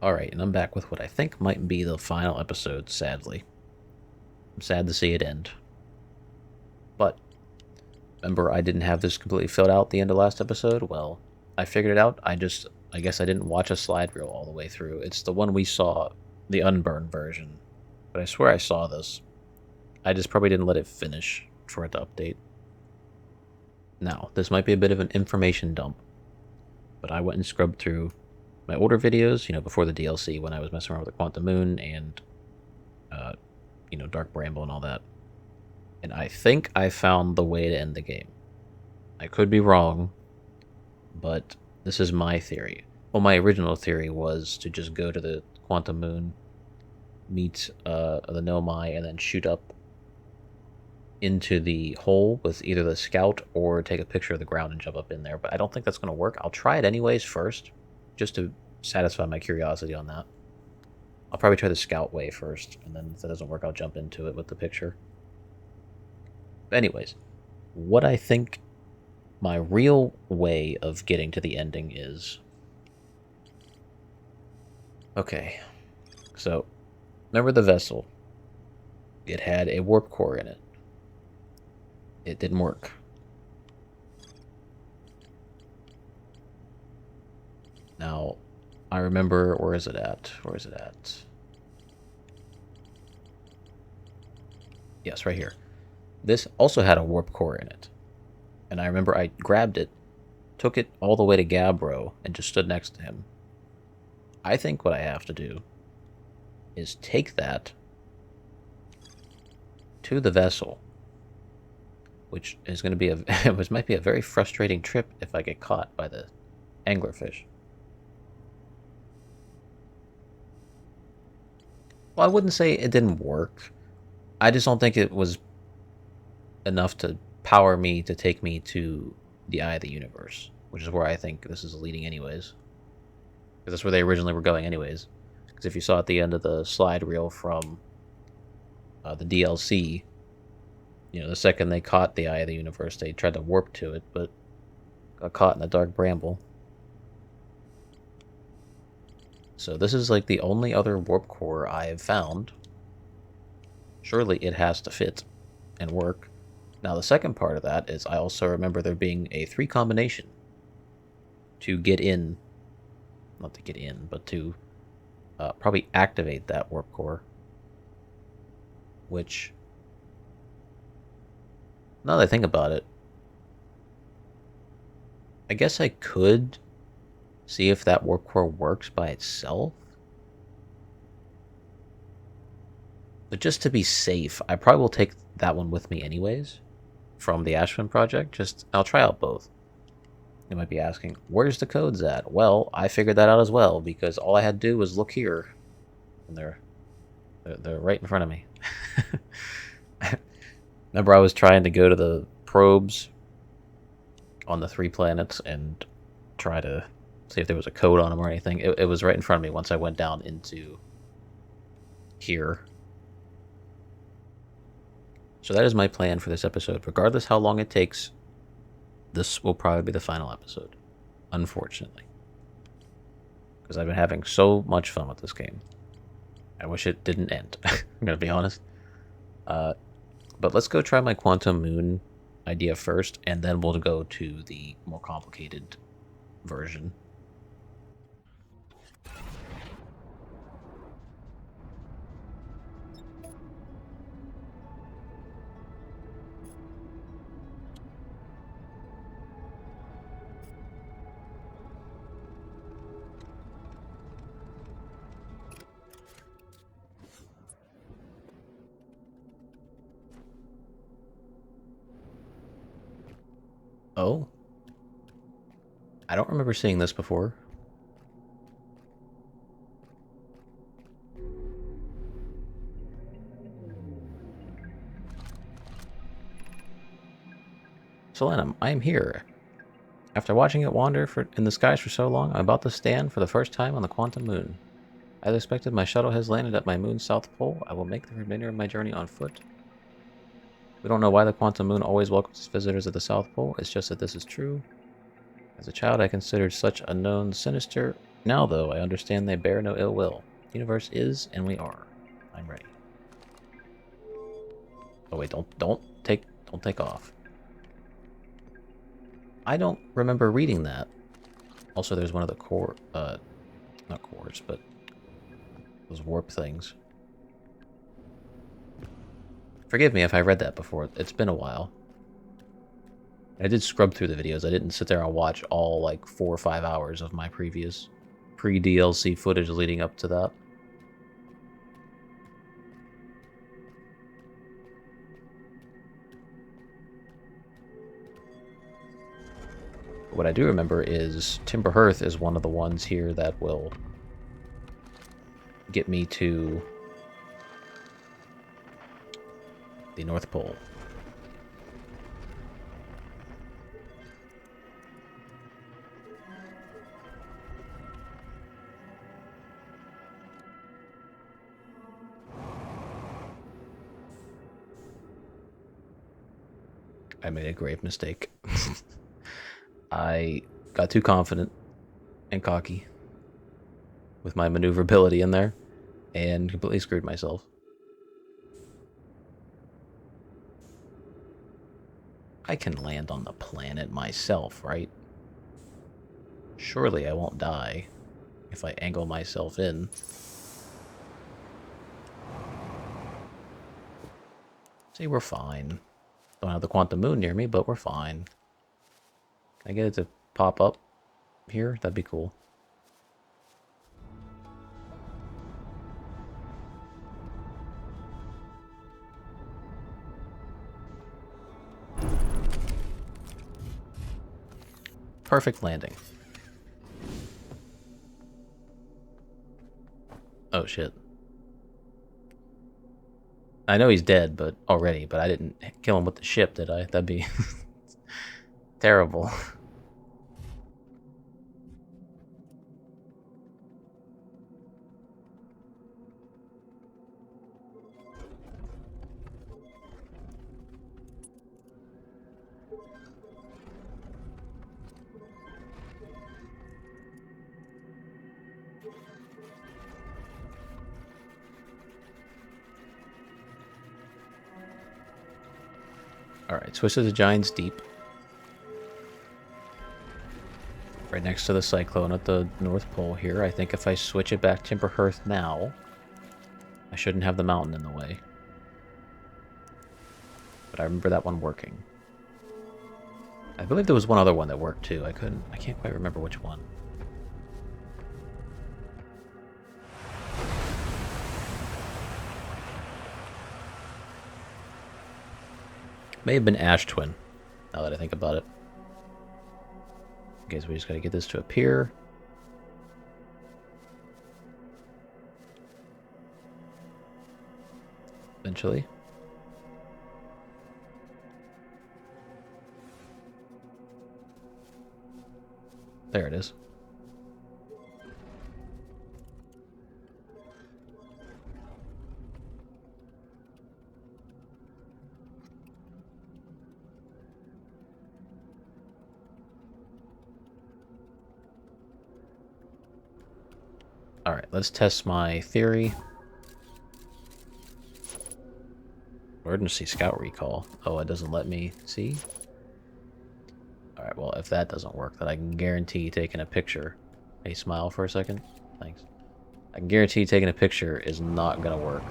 Alright, and I'm back with what I think might be the final episode, sadly. I'm sad to see it end. But, remember I didn't have this completely filled out at the end of last episode? Well, I figured it out. I guess I didn't watch a slide reel all the way through. It's the one we saw, the unburned version. But I swear I saw this. I just probably didn't let it finish for it to update. Now, this might be a bit of an information dump, but I went and scrubbed through my older videos, before the DLC when I was messing around with the Quantum Moon and, uh, Dark Bramble and all that. And I think I found the way to end the game. I could be wrong, but this is my theory. Well, my original theory was to just go to the Quantum Moon, meet the Nomai, and then shoot up into the hole with either the scout or take a picture of the ground and jump up in there. But I don't think that's going to work. I'll try it anyways first, just to satisfy my curiosity on that. I'll probably try the scout way first, and then if that doesn't work, I'll jump into it with the picture. But anyways, what I think my real way of getting to the ending is... Okay, so remember the vessel? It had a warp core in it. It didn't work. Now, I remember, where is it at? Yes, right here. This also had a warp core in it. And I remember I grabbed it, took it all the way to Gabbro, and just stood next to him. I think what I have to do is take that to the vessel, which is going to be which might be a very frustrating trip if I get caught by the anglerfish. Well, I wouldn't say it didn't work. I just don't think it was enough to power me to take me to the Eye of the Universe, which is where I think this is leading anyways. Because that's where they originally were going anyways. Because if you saw at the end of the slide reel from the DLC, the second they caught the Eye of the Universe, they tried to warp to it, but got caught in the Dark Bramble. So this is like the only other warp core I have found. Surely it has to fit and work. Now the second part of that is I also remember there being a 3 combination to get in, not to get in, but to probably activate that warp core. Which, now that I think about it, I guess I could see if that warp core works by itself. But just to be safe, I probably will take that one with me anyways, from the Ashman project. I'll try out both. You might be asking, where's the codes at? Well, I figured that out as well, because all I had to do was look here, and they're right in front of me. Remember, I was trying to go to the probes on the 3 planets and try to see if there was a code on them or anything. It was right in front of me once I went down into here. So that is my plan for this episode. Regardless how long it takes, this will probably be the final episode. Unfortunately. Because I've been having so much fun with this game. I wish it didn't end. I'm going to be honest. But let's go try my Quantum Moon idea first, and then we'll go to the more complicated version. Oh? I don't remember seeing this before. Solanum, I am here. After watching it wander in the skies for so long, I'm about to stand for the first time on the Quantum Moon. As expected, my shuttle has landed at my moon's south pole. I will make the remainder of my journey on foot. We don't know why the Quantum Moon always welcomes visitors at the South Pole. It's just that this is true. As a child, I considered such unknown sinister, Now, though, I understand they bear no ill will. The universe is, and we are. I'm ready. Oh wait, don't take off. I don't remember reading that. Also, there's one of the core, not cores, but those warp things. Forgive me if I read that before. It's been a while. I did scrub through the videos. I didn't sit there and watch all, like, 4 or 5 hours of my previous pre-DLC footage leading up to that. What I do remember is Timber Hearth is one of the ones here that will get me to the North Pole. I made a grave mistake. I got too confident and cocky with my maneuverability in there and completely screwed myself. I can land on the planet myself, right? Surely I won't die if I angle myself in. See, we're fine. Don't have the quantum moon near me, but we're fine. Can I get it to pop up here? That'd be cool. Perfect landing. Oh shit. I know he's dead, but already, but I didn't kill him with the ship, did I? That'd be terrible. Alright, switch to the Giant's Deep. Right next to the Cyclone at the North Pole here. I think if I switch it back to Timber Hearth now, I shouldn't have the mountain in the way. But I remember that one working. I believe there was one other one that worked too. I can't quite remember which one. May have been Ash Twin, now that I think about it. Okay, so we just gotta get this to appear. Eventually. There it is. Alright, let's test my theory. Emergency scout recall. Oh, it doesn't let me see? Alright, well, if that doesn't work, then I can guarantee taking a picture. Hey, smile for a second. Thanks. I can guarantee taking a picture is not gonna work.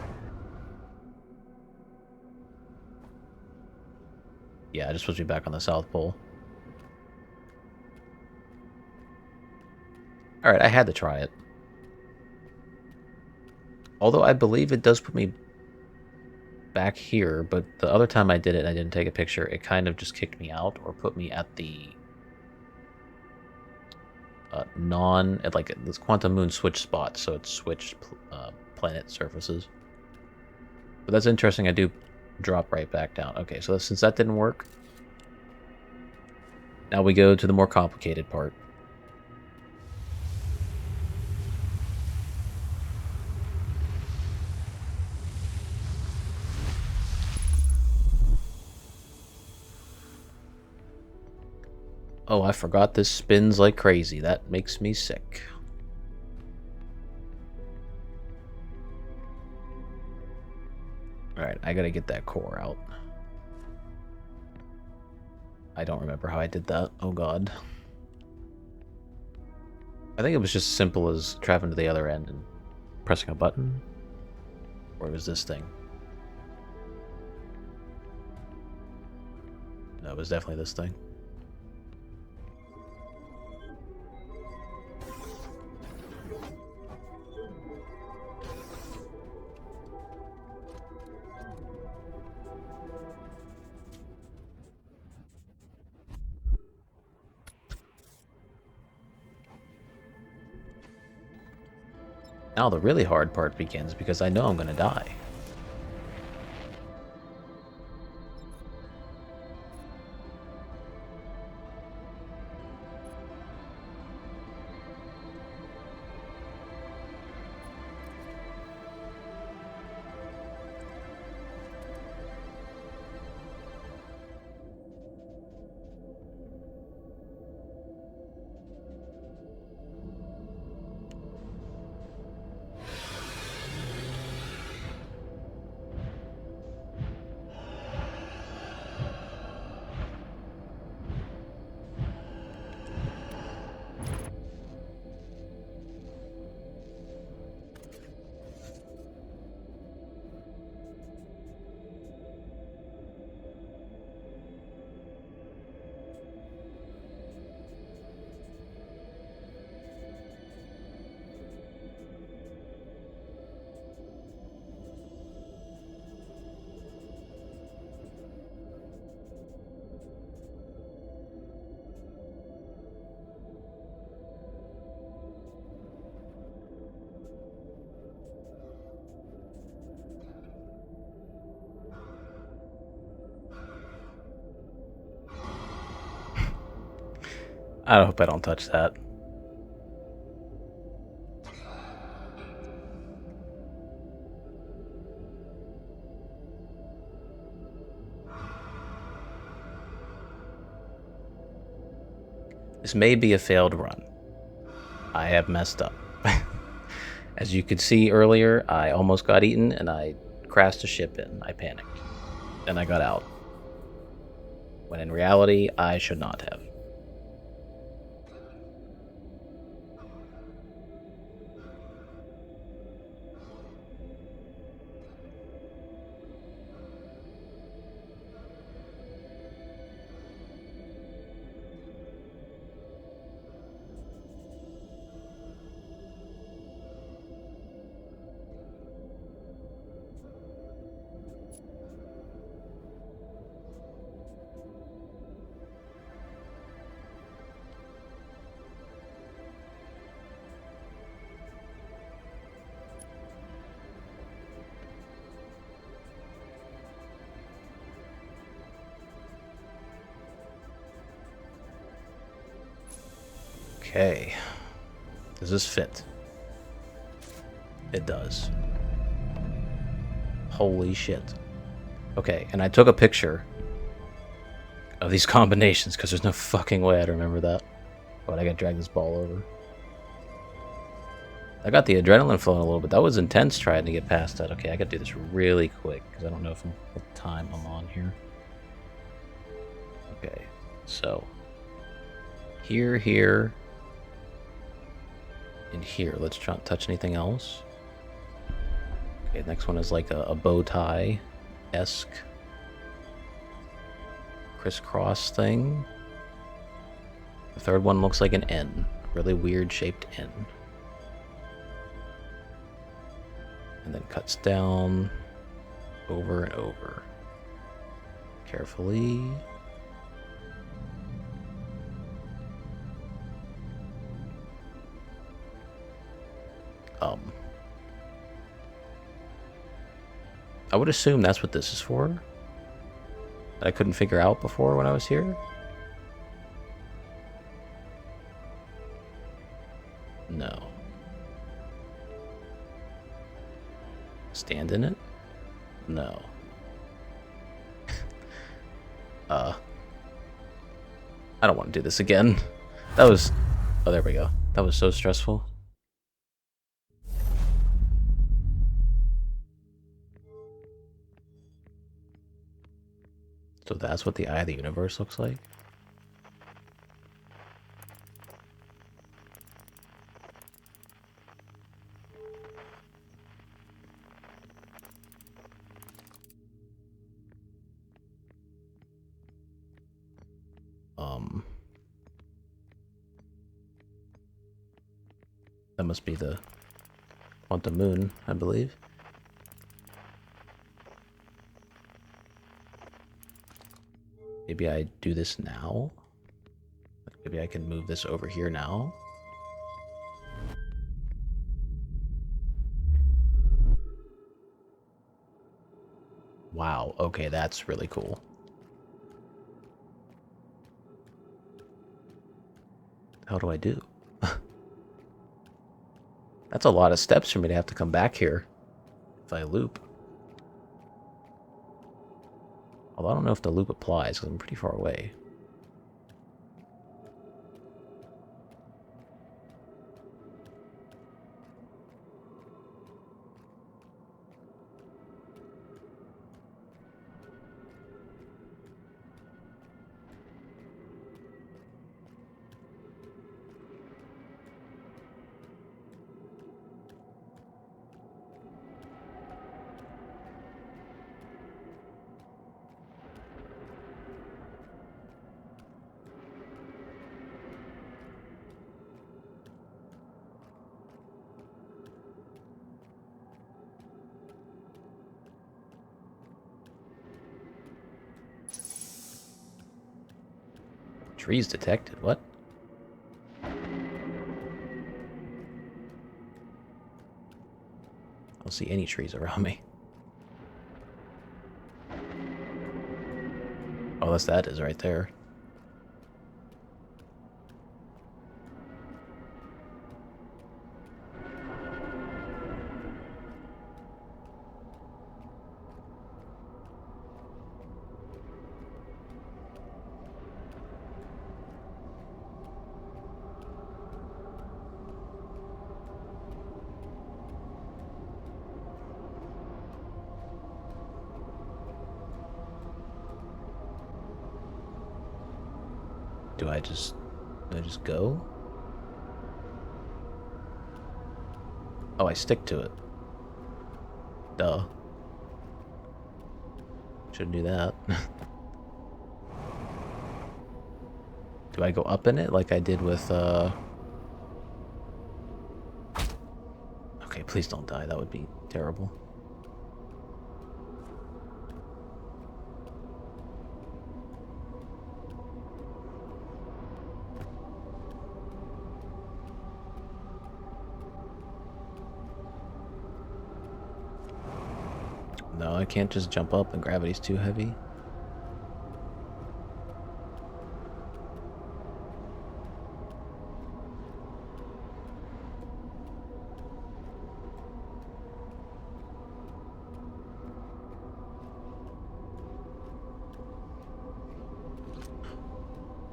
Yeah, I just supposed to be back on the South Pole. Alright, I had to try it. Although I believe it does put me back here, but the other time I did it and I didn't take a picture, it kind of just kicked me out or put me at the at like this quantum moon switch spot, so it switched planet surfaces. But that's interesting. I do drop right back down. Okay, so since that didn't work, now we go to the more complicated part. Oh, I forgot this spins like crazy. That makes me sick. Alright, I gotta get that core out. I don't remember how I did that. Oh god. I think it was just as simple as traveling to the other end and pressing a button. Or it was this thing. No, it was definitely this thing. Now the really hard part begins because I know I'm gonna die. I hope I don't touch that. This may be a failed run. I have messed up. As you could see earlier, I almost got eaten and I crashed the ship in. I panicked. Then I got out. When in reality, I should not have. Okay. Does this fit? It does. Holy shit. Okay, and I took a picture of these combinations because there's no fucking way I'd remember that. But I gotta drag this ball over. I got the adrenaline flowing a little bit. That was intense trying to get past that. Okay, I gotta do this really quick because I don't know what time I'm on here. Okay, so here, and here. Let's try not touch anything else. Okay, next one is like a bow tie-esque crisscross thing. The third one looks like an N, a really weird shaped N. And then cuts down over and over. Carefully. I would assume that's what this is for. That I couldn't figure out before when I was here. No. Stand in it? No. I don't want to do this again. That was... Oh, there we go. That was so stressful. So that's what the eye of the universe looks like? That must be the quantum moon, I believe. Maybe I do this now? Maybe I can move this over here now? Wow, okay, that's really cool. How do I do? That's a lot of steps for me to have to come back here if I loop. Although I don't know if the loop applies because I'm pretty far away. Trees detected, what? I don't see any trees around me. Oh, that is right there. Do I just go? Oh, I stick to it. Duh. Shouldn't do that. Do I go up in it like I did with, Okay, please don't die. That would be terrible. No, I can't just jump up and gravity's too heavy.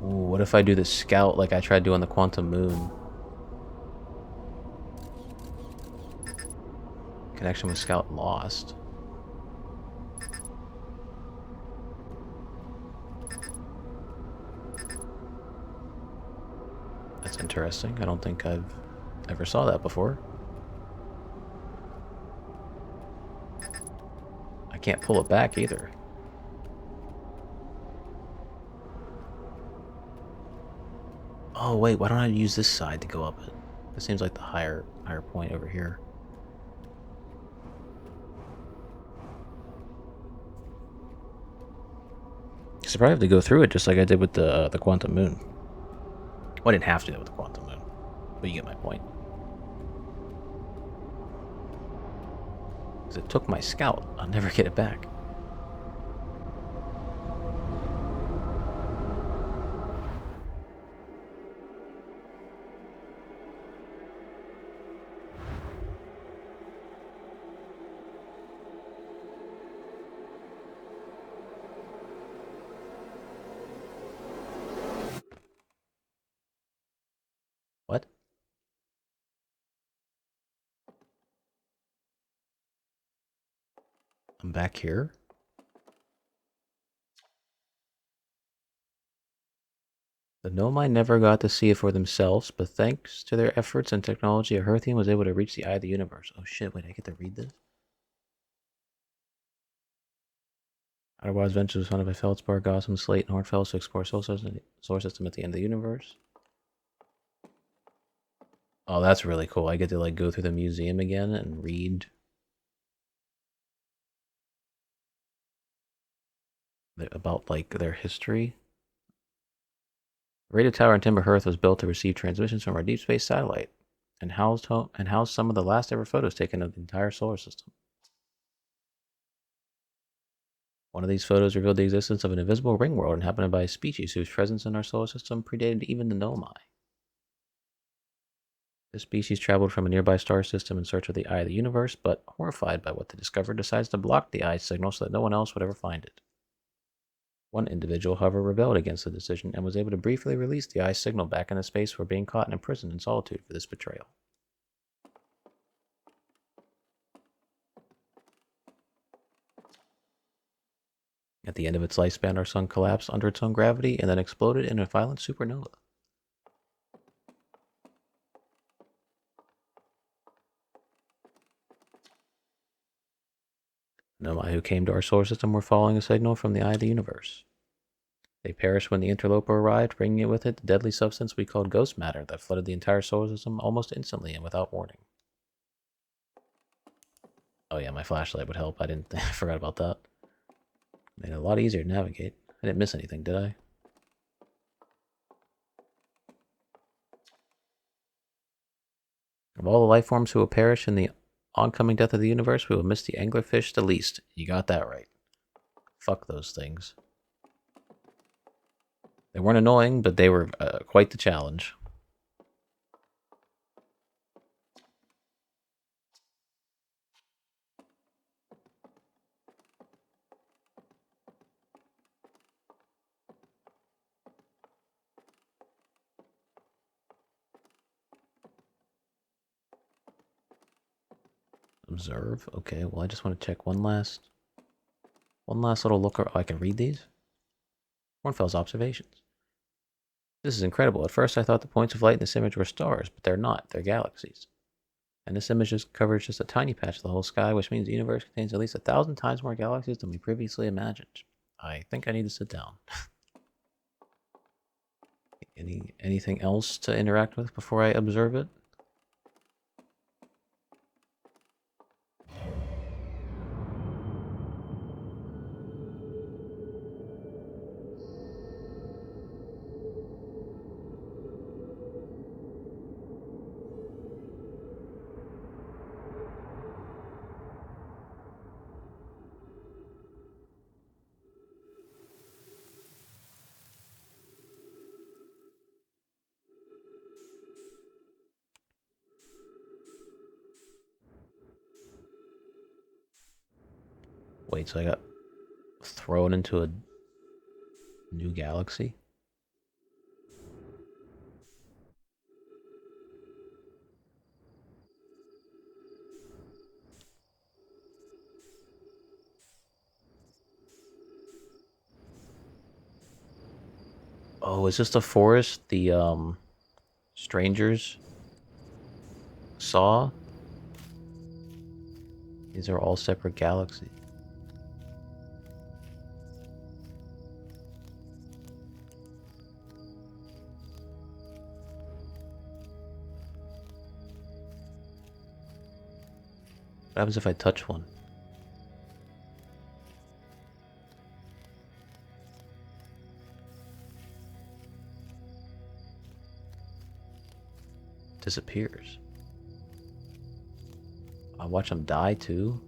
Ooh, what if I do the scout like I tried doing the quantum moon? Connection with scout lost. That's interesting. I don't think I've ever saw that before. I can't pull it back either. Oh wait, why don't I use this side to go up it? This seems like the higher point over here. So I probably have to go through it just like I did with the quantum moon. Well, I didn't have to do that with the quantum moon, but you get my point. Because it took my scout. I'll never get it back. What? I'm back here? The Nomai never got to see it for themselves, but thanks to their efforts and technology, a Earthian was able to reach the eye of the universe. Oh shit, wait, I get to read this? Otherwise, Ventures was founded by Feldspar, Gotham, Slate, and Hornfels to explore solar system at the end of the universe. Oh, that's really cool. I get to like go through the museum again and read about like their history. The radio tower in Timber Hearth was built to receive transmissions from our deep space satellite and housed some of the last ever photos taken of the entire solar system. One of these photos revealed the existence of an invisible ring world inhabited by a species whose presence in our solar system predated even the Nomai. This species traveled from a nearby star system in search of the eye of the universe, but horrified by what they discovered, decides to block the eye signal so that no one else would ever find it. One individual, however, rebelled against the decision and was able to briefly release the eye signal back into space before being caught and imprisoned in solitude for this betrayal. At the end of its lifespan, our sun collapsed under its own gravity and then exploded in a violent supernova. Nomai who came to our solar system were following a signal from the eye of the universe. They perished when the interloper arrived, bringing it with it the deadly substance we called ghost matter that flooded the entire solar system almost instantly and without warning. Oh yeah, my flashlight would help. I forgot about that. Made it a lot easier to navigate. I didn't miss anything, did I? Of all the life forms who will perish in the oncoming death of the universe, we will miss the anglerfish the least. You got that right. Fuck those things. They weren't annoying, but they were quite the challenge. Observe. Okay, well, I just want to check one last little look. Oh, I can read these? Hornfels observations. This is incredible. At first, I thought the points of light in this image were stars, but they're not. They're galaxies. And this image just covers just a tiny patch of the whole sky, which means the universe contains at least 1,000 times more galaxies than we previously imagined. I think I need to sit down. Anything else to interact with before I observe it? Wait, so I got thrown into a new galaxy? Oh, is this the forest the strangers saw? These are all separate galaxies. What happens if I touch one? Disappears. I watch them die too.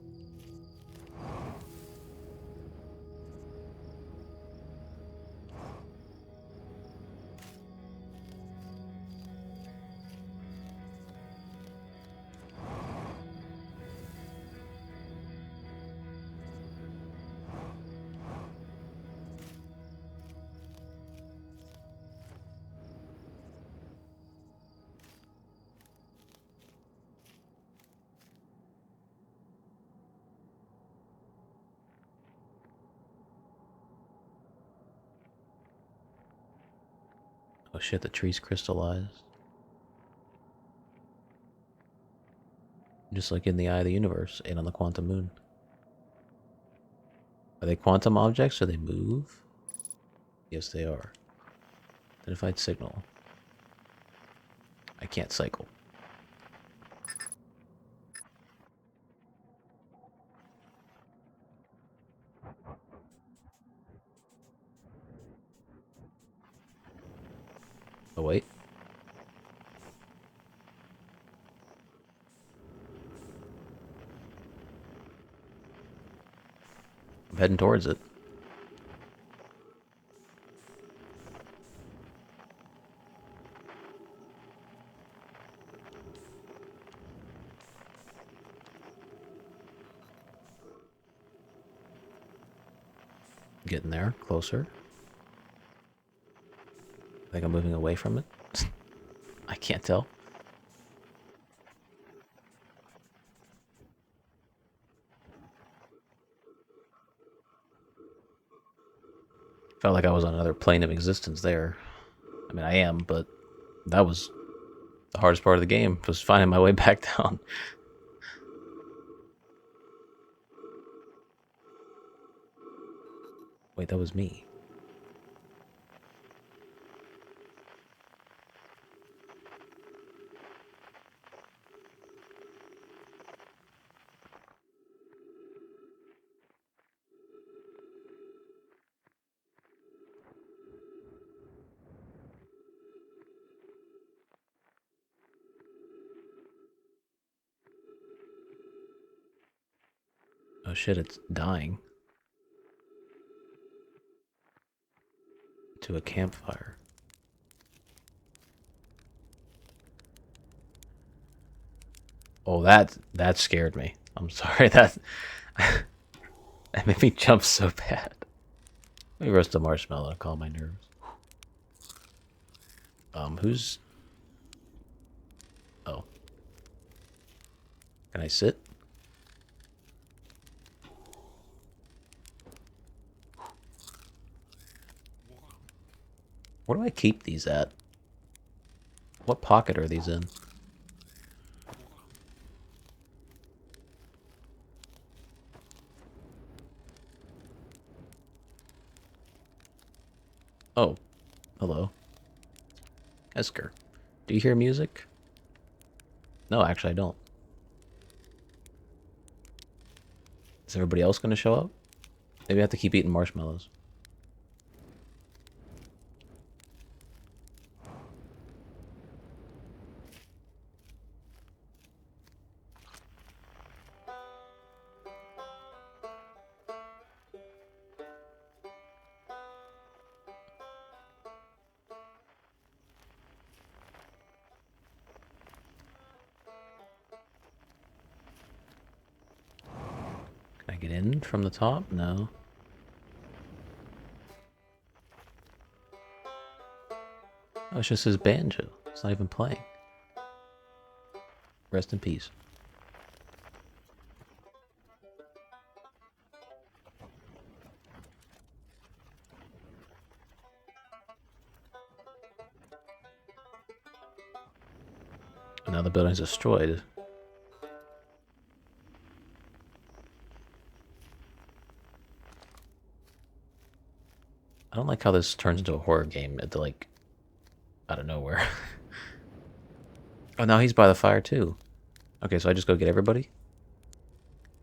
Oh shit, the tree's crystallized. Just like in the Eye of the Universe and on the Quantum Moon. Are they quantum objects? Do they move? Yes, they are. Identified signal. I can't cycle. Oh, wait. I'm heading towards it. Getting there, closer. I think I'm moving away from it. I can't tell. Felt like I was on another plane of existence there. I mean, I am, but that was the hardest part of the game, was finding my way back down. Wait, that was me. Oh shit, it's dying. To a campfire. Oh, that scared me. I'm sorry, that that made me jump so bad. Let me roast a marshmallow to calm my nerves. Who's... Oh. Can I sit? Where do I keep these at? What pocket are these in? Oh, hello. Esker. Do you hear music? No, actually I don't. Is everybody else going to show up? Maybe I have to keep eating marshmallows. Can I get in from the top? No. Oh, it's just his banjo. It's not even playing. Rest in peace. Now the building's destroyed. I don't like how this turns into a horror game at the, like, out of nowhere. Oh, now he's by the fire too. Okay, so I just go get everybody?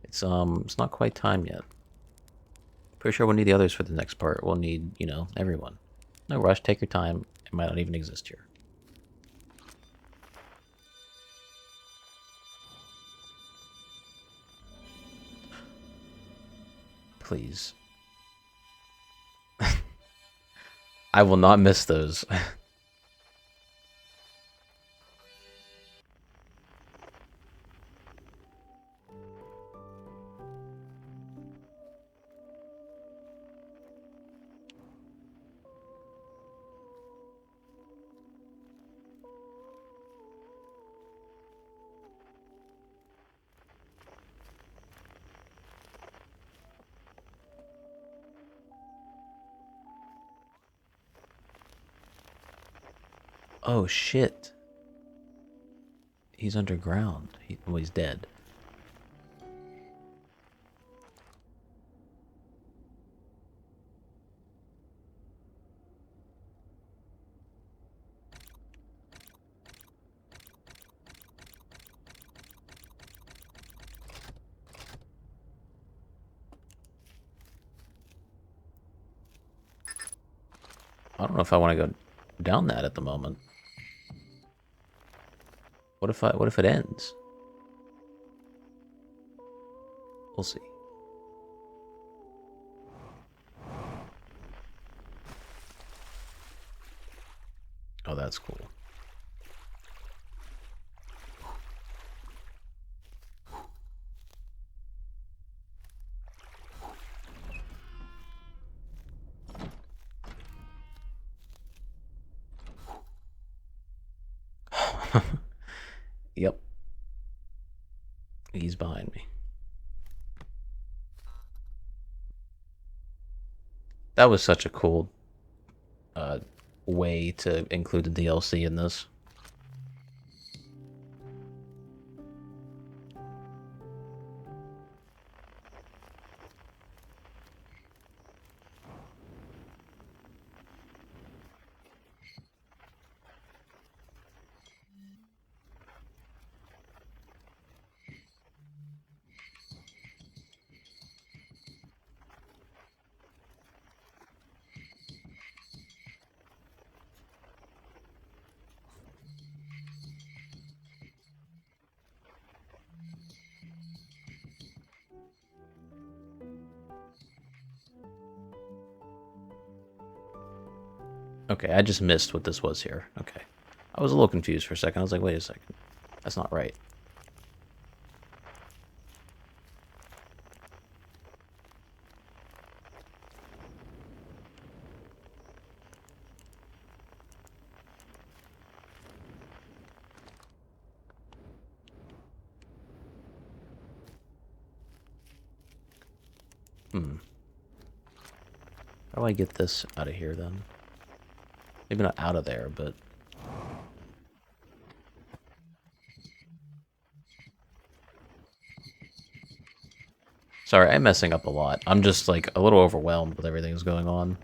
It's not quite time yet. Pretty sure we'll need the others for the next part. We'll need, you know, everyone. No rush, take your time. It might not even exist here. Please. I will not miss those. Oh shit. He's underground. Well, he's dead. I don't know if I want to go down that at the moment. What if it ends? We'll see. Oh, that's cool. Yep. He's behind me. That was such a cool uh, way to include the DLC in this. Okay, I just missed what this was here. Okay. I was a little confused for a second. I was like, wait a second. That's not right. Hmm. How do I get this out of here, then? Maybe not out of there, but... Sorry, I'm messing up a lot. I'm just, like, a little overwhelmed with everything that's going on.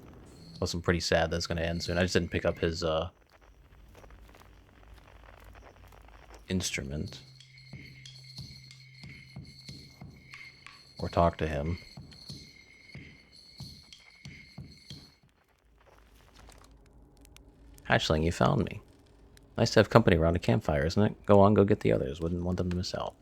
Plus, I'm pretty sad that's gonna end soon. I just didn't pick up his, instrument. Or talk to him. Hatchling, you found me. Nice to have company around a campfire, isn't it? Go on, go get the others. Wouldn't want them to miss out.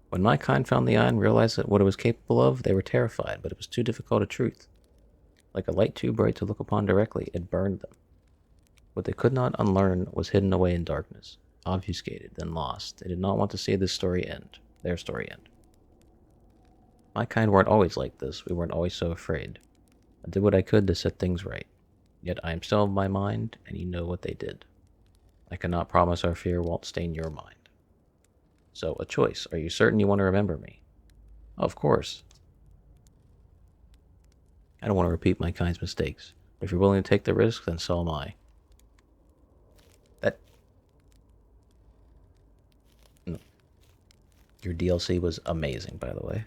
When my kind found the eye and realized that what it was capable of, they were terrified, but it was too difficult a truth. Like a light too bright to look upon directly, it burned them. What they could not unlearn was hidden away in darkness, obfuscated, then lost. They did not want to see this story end. Their story end. My kind weren't always like this. We weren't always so afraid. I did what I could to set things right. Yet I am still of my mind, and you know what they did. I cannot promise our fear won't stain your mind. So, a choice. Are you certain you want to remember me? Of course. I don't want to repeat my kind's mistakes. If you're willing to take the risk, then so am I. That... No. Your DLC was amazing, by the way.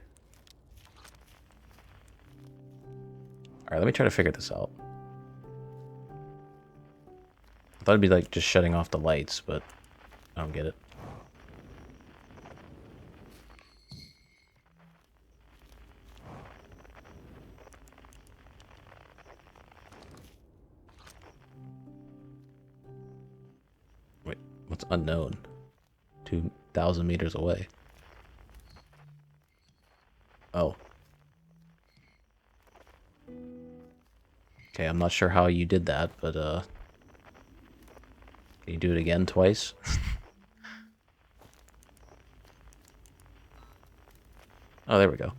Alright, let me try to figure this out. I thought it'd be like just shutting off the lights, but I don't get it. Wait, what's unknown? 2,000 meters away. Oh. Okay, I'm not sure how you did that, but can you do it again twice? Oh, there we go.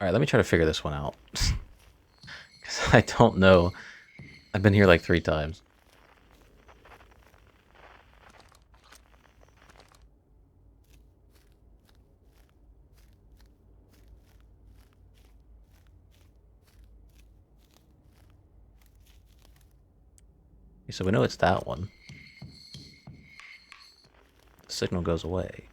Alright, let me try to figure this one out. Because I don't know. I've been here like 3 times. Okay, so we know it's that one. The signal goes away.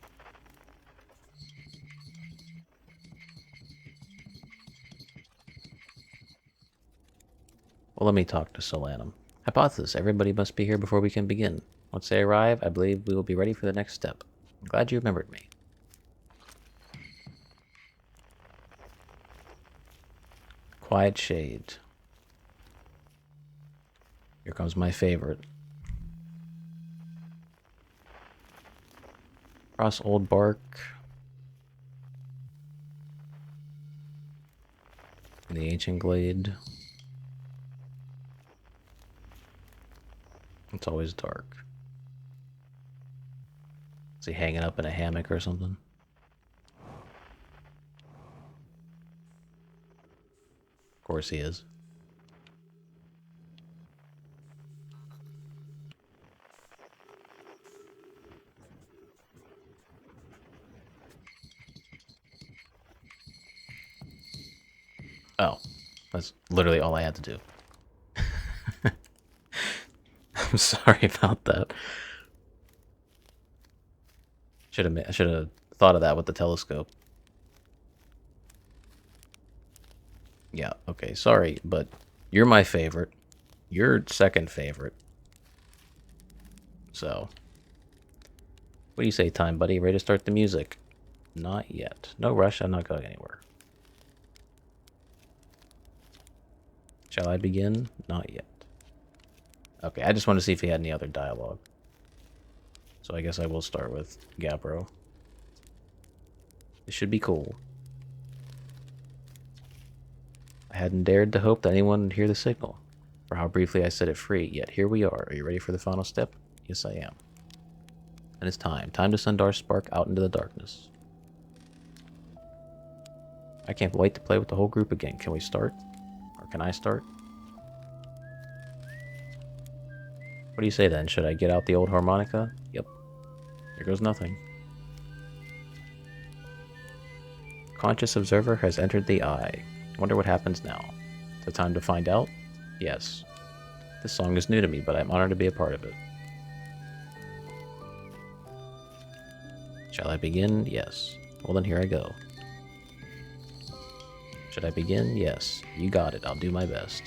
Well, let me talk to Solanum. Hypothesis, everybody must be here before we can begin. Once they arrive, I believe we will be ready for the next step. I'm glad you remembered me. Quiet shade. Here comes my favorite. Cross old bark. In the ancient glade. It's always dark. Is he hanging up in a hammock or something? Of course he is. Oh, that's literally all I had to do. I'm sorry about that. I should have thought of that with the telescope. Yeah, okay, sorry, but you're my favorite. You're second favorite. So, what do you say, time buddy? Ready to start the music? Not yet. No rush, I'm not going anywhere. Shall I begin? Not yet. Okay, I just want to see if he had any other dialogue. So I guess I will start with Gabbro. This should be cool. I hadn't dared to hope that anyone would hear the signal, for how briefly I set it free, yet here we are. Are you ready for the final step? Yes, I am. And it's time. Time to send our spark out into the darkness. I can't wait to play with the whole group again. Can we start? Or can I start? What do you say then? Should I get out the old harmonica? Yep. Here goes nothing. Conscious observer has entered the eye. Wonder what happens now. Is it time to find out? Yes. This song is new to me, but I'm honored to be a part of it. Shall I begin? Yes. Well then, here I go. Should I begin? Yes. You got it. I'll do my best.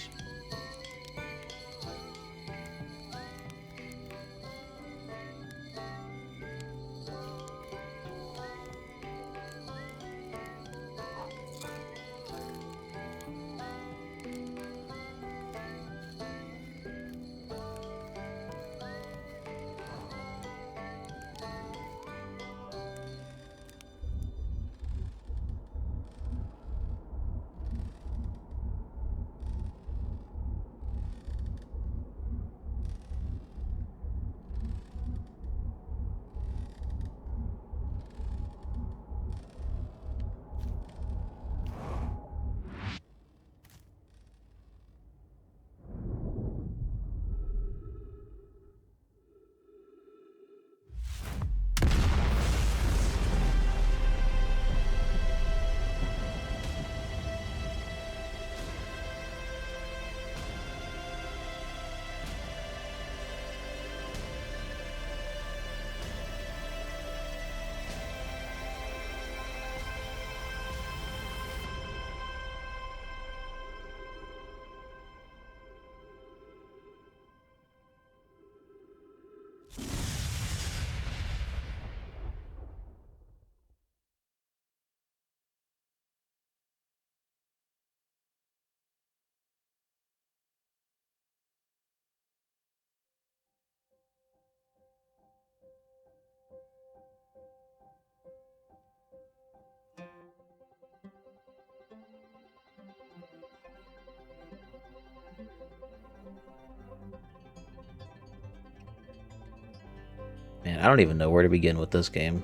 Man, I don't even know where to begin with this game.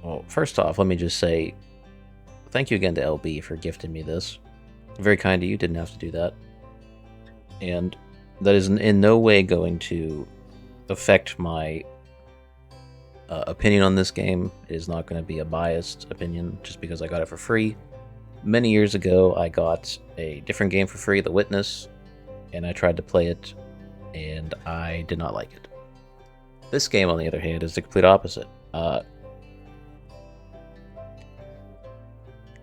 Well, first off, let me just say thank you again to LB for gifting me this. Very kind of you, didn't have to do that. And that is in no way going to affect my opinion on this game. It is not going to be a biased opinion just because I got it for free. Many years ago, I got a different game for free, The Witness, and I tried to play it, and I did not like it. This game, on the other hand, is the complete opposite. Now,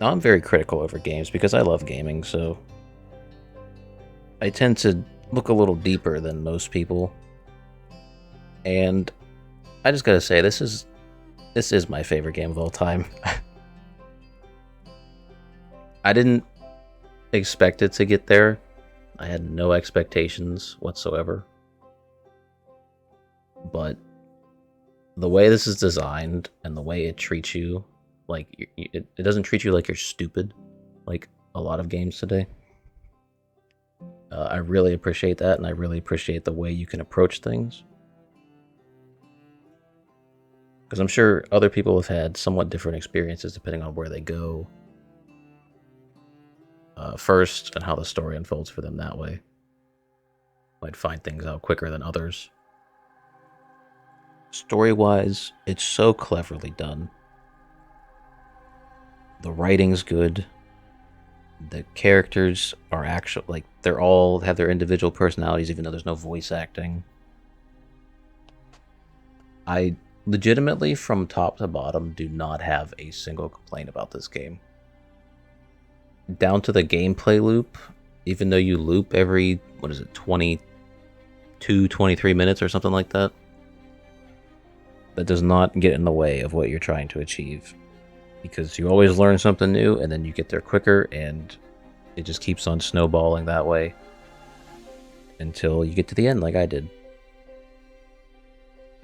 I'm very critical over games because I love gaming, so I tend to look a little deeper than most people. And I just gotta say, this is my favorite game of all time. I didn't expect it to get there. I had no expectations whatsoever. But the way this is designed and the way it treats you, like, it doesn't treat you like you're stupid, like a lot of games today. I really appreciate that, and I really appreciate the way you can approach things. Because I'm sure other people have had somewhat different experiences depending on where they go first and how the story unfolds for them that way. Might find things out quicker than others. Story-wise, it's so cleverly done. The writing's good. The characters are actually, like, they're all have their individual personalities even though there's no voice acting. I legitimately, from top to bottom, do not have a single complaint about this game. Down to the gameplay loop, even though you loop every, 22, 23 minutes or something like that, that does not get in the way of what you're trying to achieve. Because you always learn something new, and then you get there quicker, and it just keeps on snowballing that way until you get to the end like I did.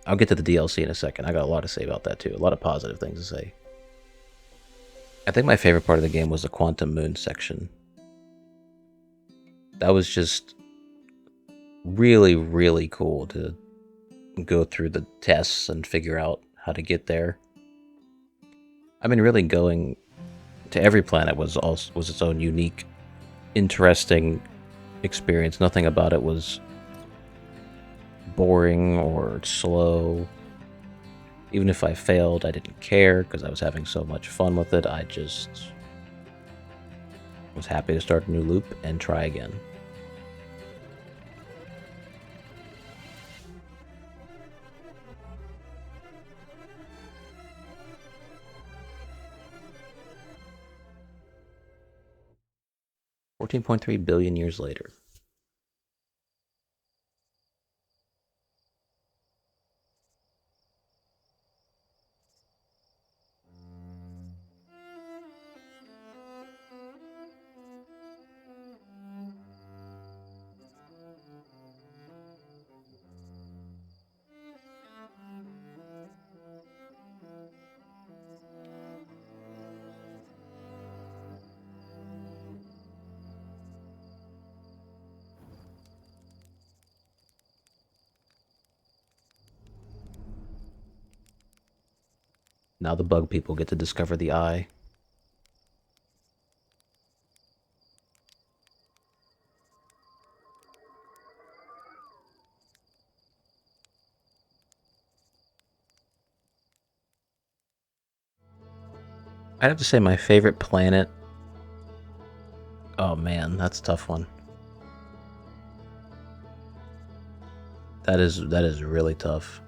I'll get to the DLC in a second. I got a lot to say about that too. A lot of positive things to say. I think my favorite part of the game was the Quantum Moon section. That was just really, really cool to go through the tests and figure out how to get there. I mean, really going to every planet was its own unique, interesting experience. Nothing about it was boring or slow. Even if I failed, I didn't care because I was having so much fun with it. I just was happy to start a new loop and try again. $14.3 billion years later. Now the bug people get to discover the eye. I'd have to say my favorite planet. Oh man, that's a tough one. That is really tough.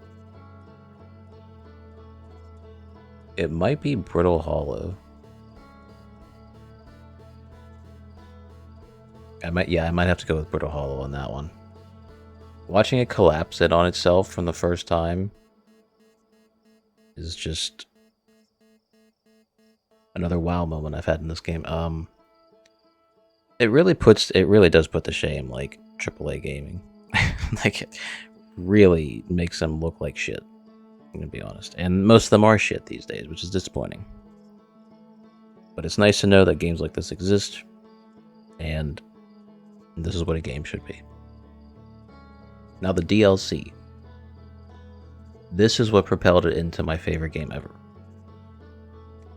It might be Brittle Hollow. I might have to go with Brittle Hollow on that one. Watching it collapse it on itself from the first time is just another wow moment I've had in this game. It really does put to shame like AAA gaming. Like, it really makes them look like shit. I'm gonna be honest, and most of them are shit these days, which is disappointing. But it's nice to know that games like this exist, and this is what a game should be. Now the DLC. This is what propelled it into my favorite game ever.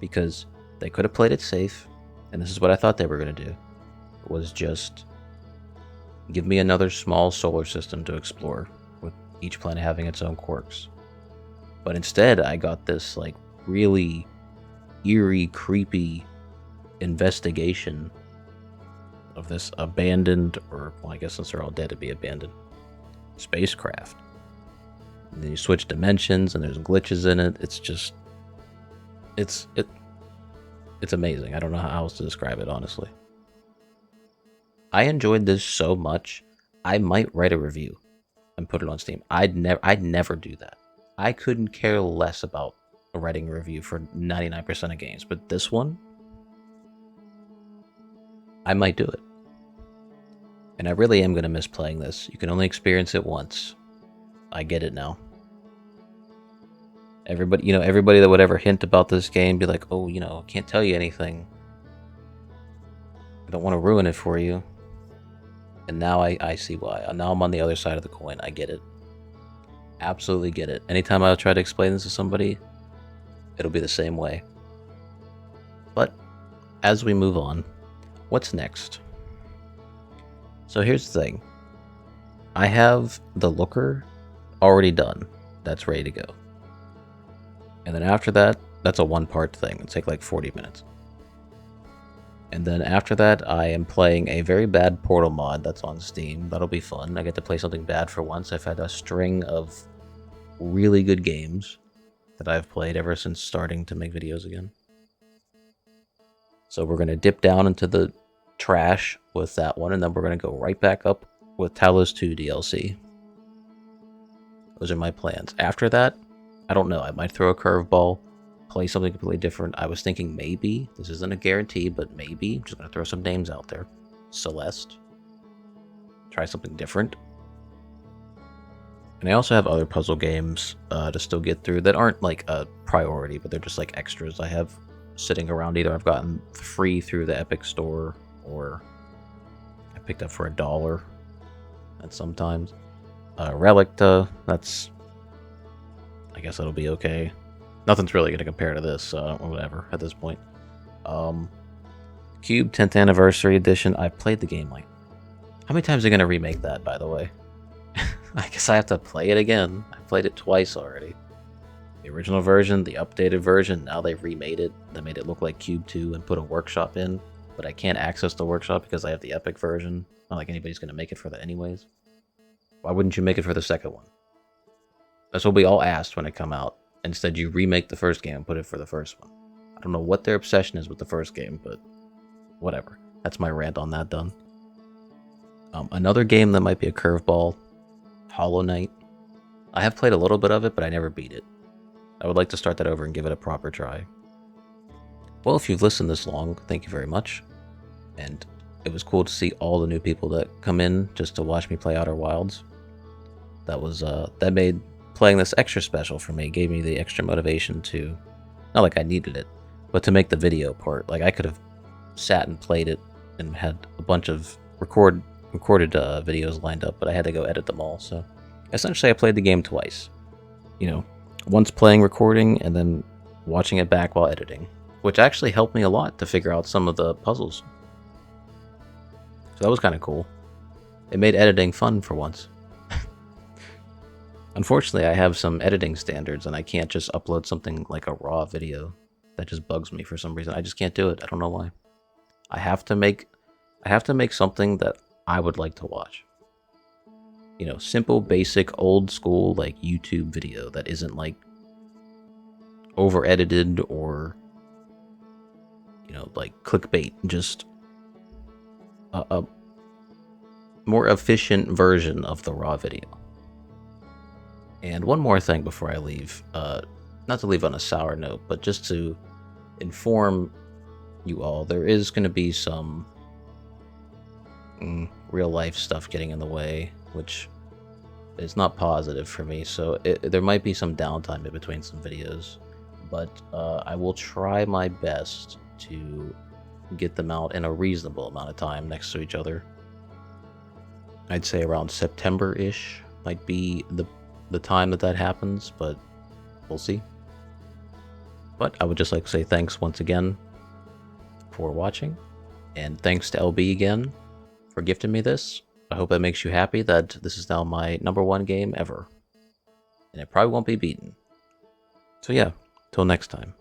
because they could have played it safe, and this is what I thought they were going to do, was just give me another small solar system to explore, with each planet having its own quirks. But instead, I got this like really eerie, creepy investigation of this abandoned, or well, I guess since they're all dead, it'd be abandoned, spacecraft. And then you switch dimensions, and there's glitches in it. It's just, it's amazing. I don't know how else to describe it, honestly. I enjoyed this so much, I might write a review and put it on Steam. I'd never do that. I couldn't care less about writing a review for 99% of games, but this one, I might do it. And I really am going to miss playing this. You can only experience it once. I get it now. Everybody that would ever hint about this game, be like, oh, I can't tell you anything. I don't want to ruin it for you. And now I see why. Now I'm on the other side of the coin. I get it. Absolutely get it. Anytime I try to explain this to somebody, it'll be the same way. But as we move on, what's next? So here's the thing. I have the looker already done. That's ready to go. And then after that, that's a one-part thing. It'll take like 40 minutes. And then after that, I am playing a very bad Portal mod that's on Steam. That'll be fun. I get to play something bad for once. I've had a string of really good games that I've played ever since starting to make videos again. So we're going to dip down into the trash with that one, and then we're going to go right back up with Talos 2 DLC. Those are my plans. After that, I don't know. I might throw a curveball, play something completely different. I was thinking maybe, this isn't a guarantee, but maybe, I'm just going to throw some names out there. Celeste. Try something different. And I also have other puzzle games to still get through that aren't like a priority, but they're just like extras I have sitting around. Either I've gotten free through the Epic Store, or I picked up for $1. And sometimes Relicta, that's, I guess that'll be okay. Nothing's really going to compare to this, so whatever at this point. Cube 10th Anniversary Edition. I played the game like... How many times are they going to remake that, by the way? I guess I have to play it again. I played it twice already. The original version, the updated version, now they've remade it. They made it look like Cube 2 and put a workshop in, but I can't access the workshop because I have the Epic version. Not like anybody's going to make it for that anyways. Why wouldn't you make it for the second one? That's what we all asked when it come out. Instead, you remake the first game and put it for the first one. I don't know what their obsession is with the first game, but whatever. That's my rant on that done. Another game that might be a curveball, Hollow Knight. I have played a little bit of it, but I never beat it. I would like to start that over and give it a proper try. Well, if you've listened this long, thank you very much. And it was cool to see all the new people that come in just to watch me play Outer Wilds. That made playing this extra special for me, gave me the extra motivation to, not like I needed it, but to make the video part. Like I could have sat and played it and had a bunch of recorded videos lined up, but I had to go edit them all. So essentially I played the game twice. Once playing recording and then watching it back while editing, which actually helped me a lot to figure out some of the puzzles. So that was kind of cool. It made editing fun for once. Unfortunately, I have some editing standards and I can't just upload something like a raw video. That just bugs me for some reason. I just can't do it. I don't know why. I have to make something that I would like to watch. Simple, basic, old school, like YouTube video that isn't like over edited or like clickbait. Just a more efficient version of the raw video. And one more thing before I leave, not to leave on a sour note, but just to inform you all, there is going to be some real life stuff getting in the way, which is not positive for me, so there might be some downtime in between some videos, but I will try my best to get them out in a reasonable amount of time next to each other. I'd say around September-ish might be the time that happens, but we'll see. But I would just like to say thanks once again for watching, and thanks to LB again for gifting me this. I hope that makes you happy that this is now my #1 game ever, and it probably won't be beaten. So yeah, till next time.